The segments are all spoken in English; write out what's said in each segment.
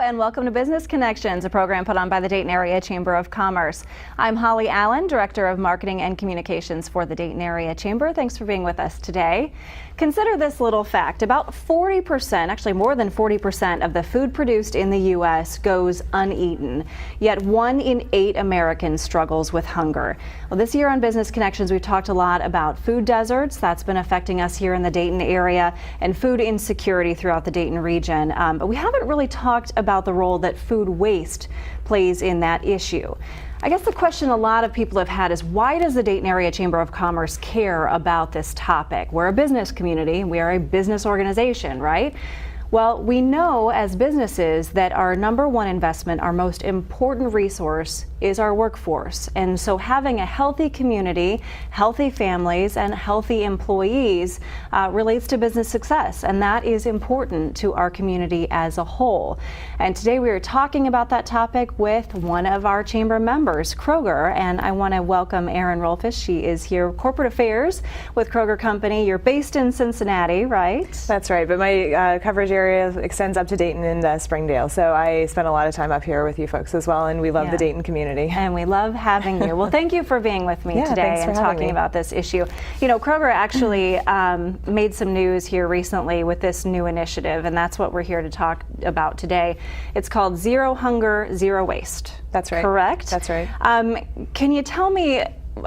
and welcome to Business Connections, a program put on by the Dayton Area Chamber of Commerce. I'm Holly Allen, Director of Marketing and Communications for the Dayton Area Chamber. Thanks for being with us today. Consider this little fact. About 40%, actually more than 40% of the food produced in the U.S. goes uneaten. Yet 1 in 8 Americans struggles with hunger. Well, this year on Business Connections, we've talked a lot about food deserts. That's been affecting us here in the Dayton area, and food insecurity throughout the Dayton region. But we haven't really talked about the role that food waste plays in that issue. I guess the question a lot of people have had is, why does the Dayton Area Chamber of Commerce care about this topic? We're a business community, we are a business organization, right? Well, we know as businesses that our number one investment, our most important resource, is our workforce. And so having a healthy community, healthy families, and healthy employees relates to business success. And that is important to our community as a whole. And today we are talking about that topic with one of our chamber members, Kroger. And I want to welcome Erin Rolfes. She is here, Corporate Affairs with Kroger Company. You're based in Cincinnati, right? That's right, but my coverage area extends up to Dayton and Springdale. So I spend a lot of time up here with you folks as well, and we love the Dayton community. And we love having you. Well, thank you for being with me today and talking about this issue. You know, Kroger actually made some news here recently with this new initiative, and that's what we're here to talk about today. It's called Zero Hunger, Zero Waste. That's right. Correct? That's right. Can you tell me,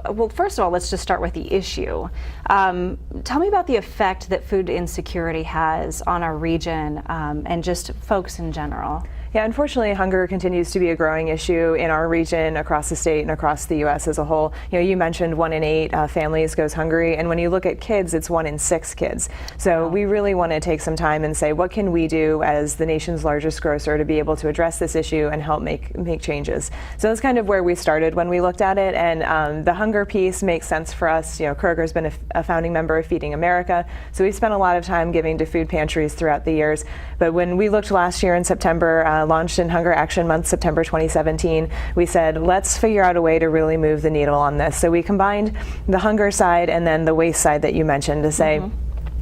well, first of all, let's just start with the issue. Tell me about the effect that food insecurity has on our region and just folks in general. Yeah, unfortunately, hunger continues to be a growing issue in our region, across the state, and across the U.S. as a whole. You know, you mentioned 1 in 8 families goes hungry, and when you look at kids, it's 1 in 6 kids. So we really want to take some time and say, what can we do as the nation's largest grocer to be able to address this issue and help make changes? So that's kind of where we started when we looked at it, and the hunger piece makes sense for us. You know, Kroger's been a founding member of Feeding America, so we spent a lot of time giving to food pantries throughout the years. But when we looked last year in September, launched in Hunger Action Month, September 2017, we said, let's figure out a way to really move the needle on this. So we combined the hunger side and then the waste side that you mentioned to say,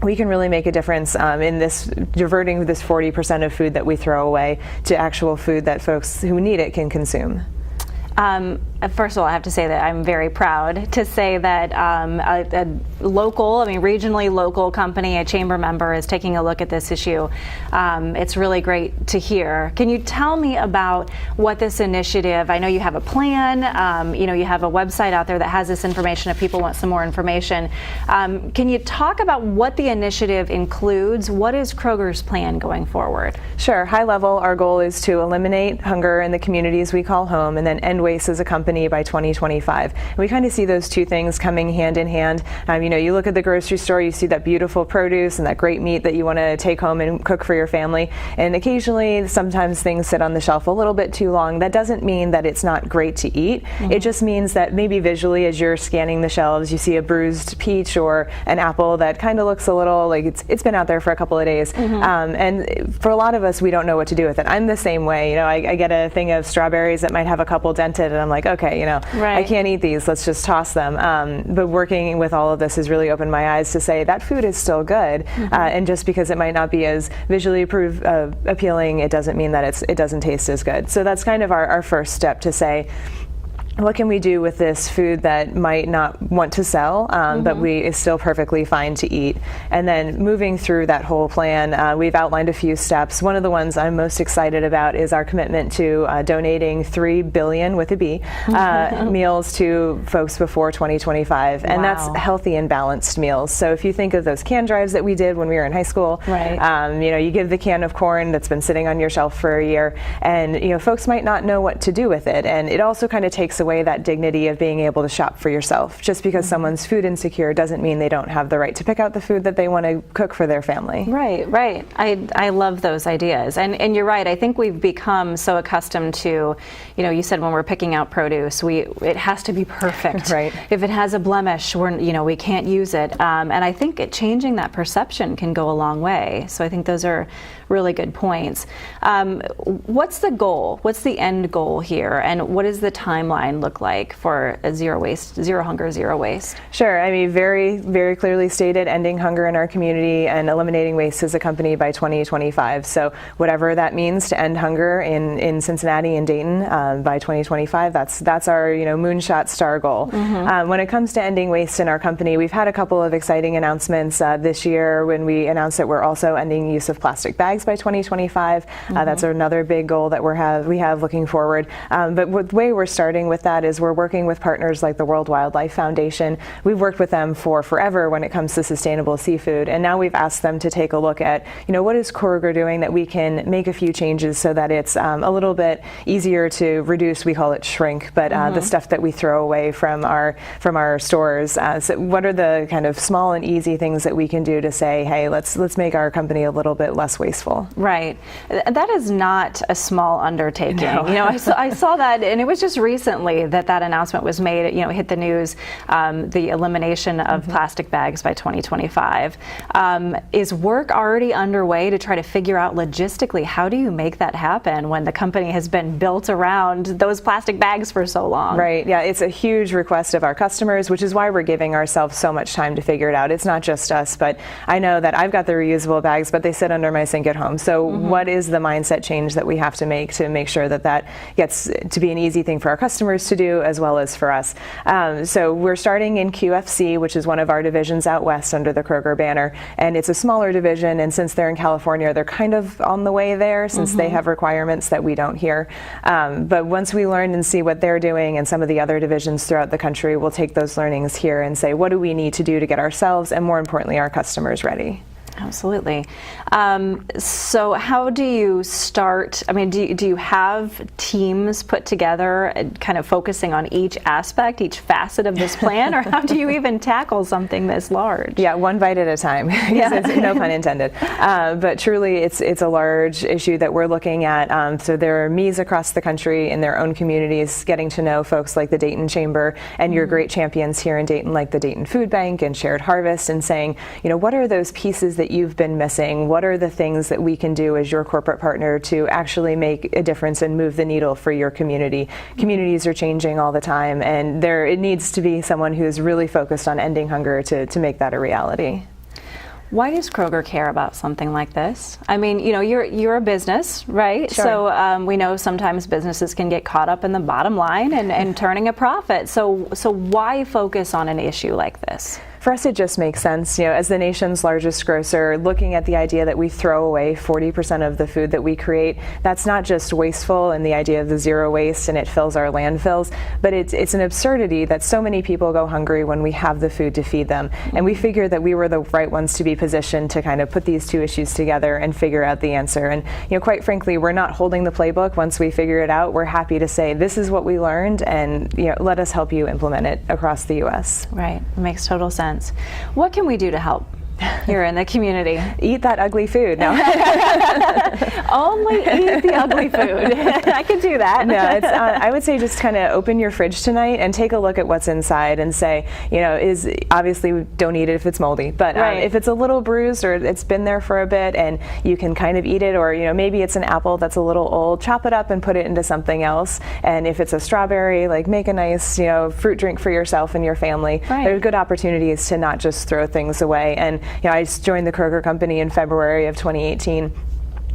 we can really make a difference in this, diverting this 40% of food that we throw away to actual food that folks who need it can consume. First of all, I have to say that I'm very proud to say that a local, regionally local company, a chamber member, is taking a look at this issue. It's really great to hear. Can you tell me about what this initiative, I know you have a plan, you have a website out there that has this information if people want some more information. Can you talk about what the initiative includes? What is Kroger's plan going forward? Sure. High level, our goal is to eliminate hunger in the communities we call home and then end waste as a company by 2025. And we kind of see those two things coming hand in hand. You look at the grocery store, you see that beautiful produce and that great meat that you want to take home and cook for your family. And occasionally, sometimes things sit on the shelf a little bit too long. That doesn't mean that it's not great to eat. It just means that maybe visually, as you're scanning the shelves, you see a bruised peach or an apple that kind of looks a little like it's been out there for a couple of days. And for a lot of us, we don't know what to do with it. I'm the same way. I get a thing of strawberries that might have a couple dented, and I'm like, okay, I can't eat these, let's just toss them. But working with all of this has really opened my eyes to say that food is still good. And just because it might not be as visually appealing, it doesn't mean that it doesn't taste as good. So that's kind of our first step to say, what can we do with this food that might not want to sell, but is still perfectly fine to eat? And then moving through that whole plan, we've outlined a few steps. One of the ones I'm most excited about is our commitment to donating 3 billion with a B meals to folks before 2025. And that's healthy and balanced meals. So if you think of those can drives that we did when we were in high school, you give the can of corn that's been sitting on your shelf for a year, and folks might not know what to do with it. And it also kind of takes away that dignity of being able to shop for yourself. Just because someone's food insecure doesn't mean they don't have the right to pick out the food that they want to cook for their family. Right. I love those ideas. And you're right. I think we've become so accustomed to, you said when we're picking out produce, it has to be perfect. Right. If it has a blemish, we can't use it. And I think changing that perception can go a long way. So I think those are really good points. What's the goal? What's the end goal here? And what is the timeline? timeline look like for a zero hunger, zero waste? Sure. I mean, very, very clearly stated, ending hunger in our community and eliminating waste as a company by 2025. So whatever that means to end hunger in Cincinnati and Dayton by 2025, that's our moonshot star goal. When it comes to ending waste in our company, we've had a couple of exciting announcements this year when we announced that we're also ending use of plastic bags by 2025. That's another big goal that we have looking forward. But the way we're starting with that is we're working with partners like the World Wildlife Foundation. We've worked with them for forever when it comes to sustainable seafood, and now we've asked them to take a look at, what is Kroger doing that we can make a few changes so that it's a little bit easier to reduce. We call it shrink, but the stuff that we throw away from our stores. So what are the kind of small and easy things that we can do to say, hey, let's make our company a little bit less wasteful? Right. That is not a small undertaking. No. I saw that, and it was just recently that announcement was made. It hit the news. The elimination of plastic bags by 2025. Is work already underway to try to figure out logistically how do you make that happen when the company has been built around those plastic bags for so long? Right. Yeah, it's a huge request of our customers, which is why we're giving ourselves so much time to figure it out. It's not just us, but I know that I've got the reusable bags, but they sit under my sink at home. So what is the mindset change that we have to make sure that gets to be an easy thing for our customers to do as well as for us? So we're starting in QFC, which is one of our divisions out west under the Kroger banner, and it's a smaller division, and since they're in California, they're kind of on the way there since they have requirements that we don't here. But once we learn and see what they're doing and some of the other divisions throughout the country, we'll take those learnings here and say, what do we need to do to get ourselves and more importantly our customers ready? Absolutely. So how do you start? I mean, do you have teams put together kind of focusing on each aspect, each facet of this plan, or how do you even tackle something this large? Yeah, one bite at a time. No pun intended. But truly, it's a large issue that we're looking at. So there are MEs across the country in their own communities getting to know folks like the Dayton Chamber and your great champions here in Dayton like the Dayton Food Bank and Shared Harvest, and saying, what are those pieces that you've been missing? What are the things that we can do as your corporate partner to actually make a difference and move the needle for your community? Communities are changing all the time, and it needs to be someone who's really focused on ending hunger to make that a reality. Why does Kroger care about something like this? I mean, you're a business, right? Sure. So we know sometimes businesses can get caught up in the bottom line and turning a profit. So why focus on an issue like this? For us, it just makes sense. As the nation's largest grocer, looking at the idea that we throw away 40% of the food that we create, that's not just wasteful and the idea of the zero waste and it fills our landfills, but it's an absurdity that so many people go hungry when we have the food to feed them. And we figured that we were the right ones to be positioned to kind of put these two issues together and figure out the answer. And quite frankly, we're not holding the playbook. Once we figure it out, we're happy to say this is what we learned, and let us help you implement it across the U.S. Right. It makes total sense. What can we do to help here in the community? Eat that ugly food. No. Only eat the ugly food. I can do that. No, I would say just kind of open your fridge tonight and take a look at what's inside and say, is obviously don't eat it if it's moldy, but if it's a little bruised or it's been there for a bit and you can kind of eat it, or maybe it's an apple that's a little old, chop it up and put it into something else. And if it's a strawberry, make a nice fruit drink for yourself and your family. Right. There's good opportunities to not just throw things away. And I just joined the Kroger Company in February of 2018.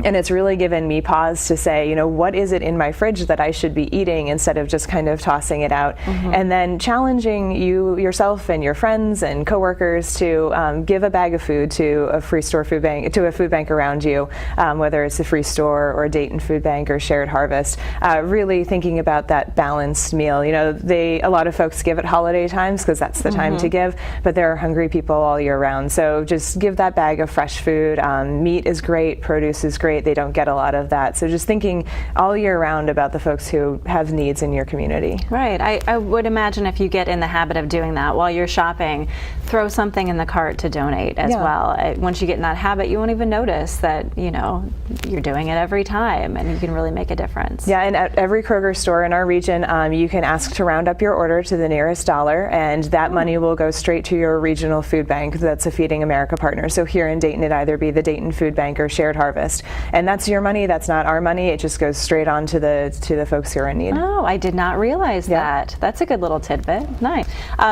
And it's really given me pause to say, what is it in my fridge that I should be eating instead of just kind of tossing it out? And then challenging yourself and your friends and coworkers to give a bag of food to a food bank around you, whether it's a free store or a Dayton Food Bank or Shared Harvest. Really thinking about that balanced meal. A lot of folks give at holiday times because that's the time to give, but there are hungry people all year round. So just give that bag of fresh food. Meat is great, produce is great. They don't get a lot of that. So just thinking all year round about the folks who have needs in your community. Right. I would imagine if you get in the habit of doing that while you're shopping, throw something in the cart to donate as well. Once you get in that habit, you won't even notice that, you're doing it every time, and you can really make a difference. Yeah, and at every Kroger store in our region, you can ask to round up your order to the nearest dollar, and that money will go straight to your regional food bank that's a Feeding America partner. So here in Dayton, it'd either be the Dayton Food Bank or Shared Harvest. And that's your money, that's not our money. It just goes straight on to the folks who are in need. Oh, I did not realize that. That's a good little tidbit. Nice.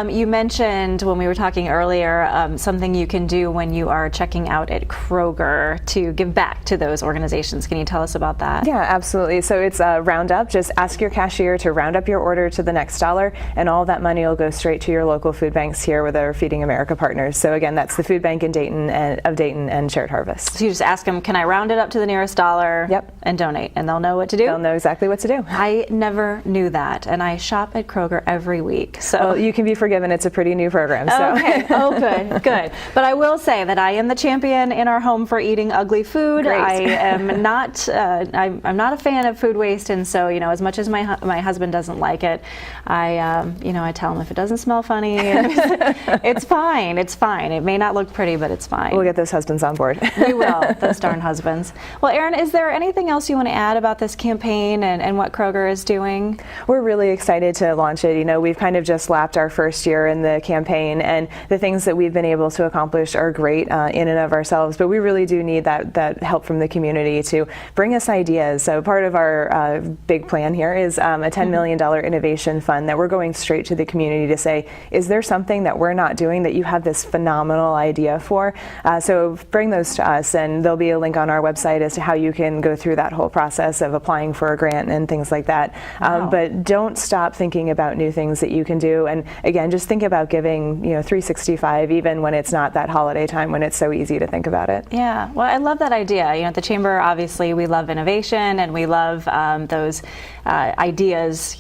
You mentioned when we were talking earlier something you can do when you are checking out at Kroger to give back to those organizations. Can you tell us about that? Yeah, absolutely. So it's round up. Just ask your cashier to round up your order to the next dollar, and all that money will go straight to your local food banks here with our Feeding America partners. So again, that's the food bank in Dayton and Shared Harvest. So you just ask them, can I round it up to the nearest dollar? Yep. And donate, and they'll know what to do? They'll know exactly what to do. I never knew that, and I shop at Kroger every week. So well, you can be forgiven. It's a pretty new program. So. Okay. Oh, good, good. But I will say that I am the champion in our home for eating ugly food. Great. I am not. I'm not a fan of food waste, and so as much as my husband doesn't like it, I tell him if it doesn't smell funny, it's fine. It's fine. It may not look pretty, but it's fine. We'll get those husbands on board. We will. Those darn husbands. Well, Erin, is there anything else you want to add about this campaign and what Kroger is doing? We're really excited to launch it. We've kind of just lapped our first year in the campaign, and the things that we've been able to accomplish are great in and of ourselves, but we really do need that help from the community to bring us ideas. So part of our big plan here is a $10 million innovation fund that we're going straight to the community to say, is there something that we're not doing that you have this phenomenal idea for? So bring those to us, and there'll be a link on our website as to how you can go through that whole process of applying for a grant and things like that. Wow. But don't stop thinking about new things that you can do. And again, just think about giving 365, even when it's not that holiday time, when it's so easy to think about it. Yeah, well, I love that idea. At the Chamber, obviously, we love innovation, and we love those ideas,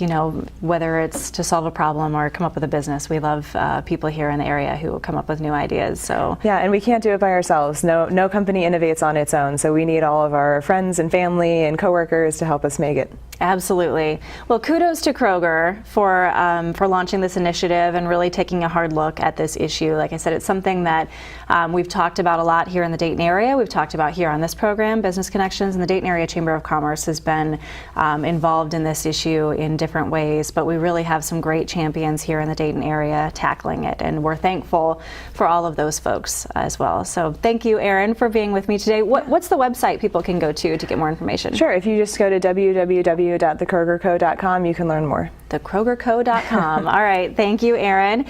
whether it's to solve a problem or come up with a business. We love people here in the area who will come up with new ideas. So yeah, and we can't do it by ourselves. No company innovates on its own. So we need all of our friends and family and coworkers to help us make it. Absolutely. Well, kudos to Kroger for launching this initiative and really taking a hard look at this issue. Like I said, it's something that we've talked about a lot here in the Dayton area. We've talked about here on this program, Business Connections, and the Dayton Area Chamber of Commerce has been involved in this issue in different ways, but we really have some great champions here in the Dayton area tackling it, and we're thankful for all of those folks as well. So thank you, Erin, for being with me today. What's the website people can go to get more information? Sure, if you just go to www.thekrogerco.com, you can learn more. Thekrogerco.com. All right, thank you, Erin.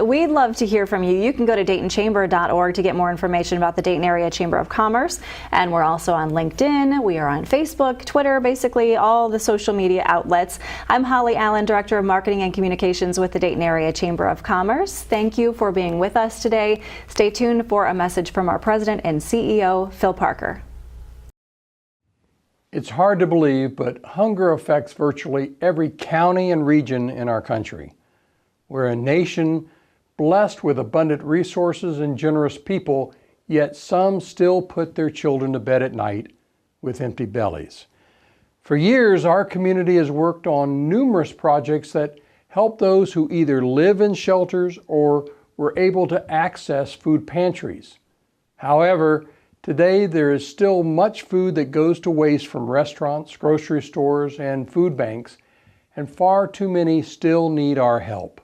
We'd love to hear from you. You can go to DaytonChamber.org to get more information about the Dayton Area Chamber of Commerce, and we're also on LinkedIn. We are on Facebook, Twitter, basically all the social media outlets. I'm Holly Allen, Director of Marketing and Communications with the Dayton Area Chamber of Commerce. Thank you for being with us today. Stay tuned for a message from our President and CEO, Phil Parker. It's hard to believe, but hunger affects virtually every county and region in our country. We're a nation blessed with abundant resources and generous people, yet some still put their children to bed at night with empty bellies. For years, our community has worked on numerous projects that help those who either live in shelters or were able to access food pantries. However, today, there is still much food that goes to waste from restaurants, grocery stores, and food banks, and far too many still need our help.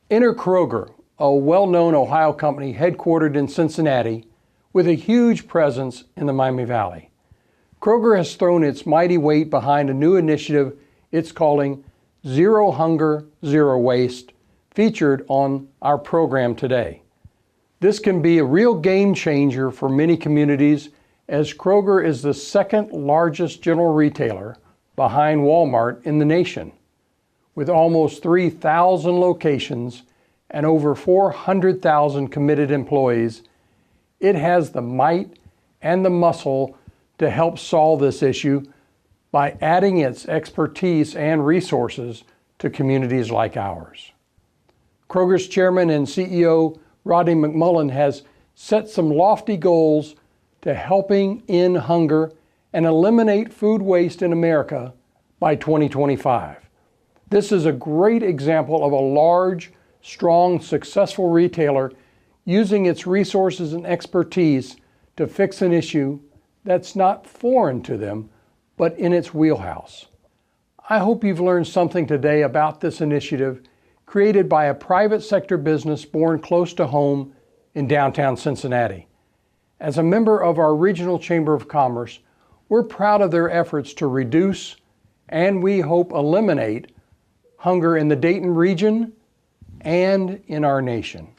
Enter Kroger, a well-known Ohio company headquartered in Cincinnati with a huge presence in the Miami Valley. Kroger has thrown its mighty weight behind a new initiative it's calling Zero Hunger, Zero Waste, featured on our program today. This can be a real game changer for many communities, as Kroger is the second largest general retailer behind Walmart in the nation. With almost 3,000 locations and over 400,000 committed employees, it has the might and the muscle to help solve this issue by adding its expertise and resources to communities like ours. Kroger's chairman and CEO, Rodney McMullen, has set some lofty goals to helping end hunger and eliminate food waste in America by 2025. This is a great example of a large, strong, successful retailer using its resources and expertise to fix an issue that's not foreign to them, but in its wheelhouse. I hope you've learned something today about this initiative created by a private sector business born close to home in downtown Cincinnati. As a member of our Regional Chamber of Commerce, we're proud of their efforts to reduce, and we hope eliminate, hunger in the Dayton region and in our nation.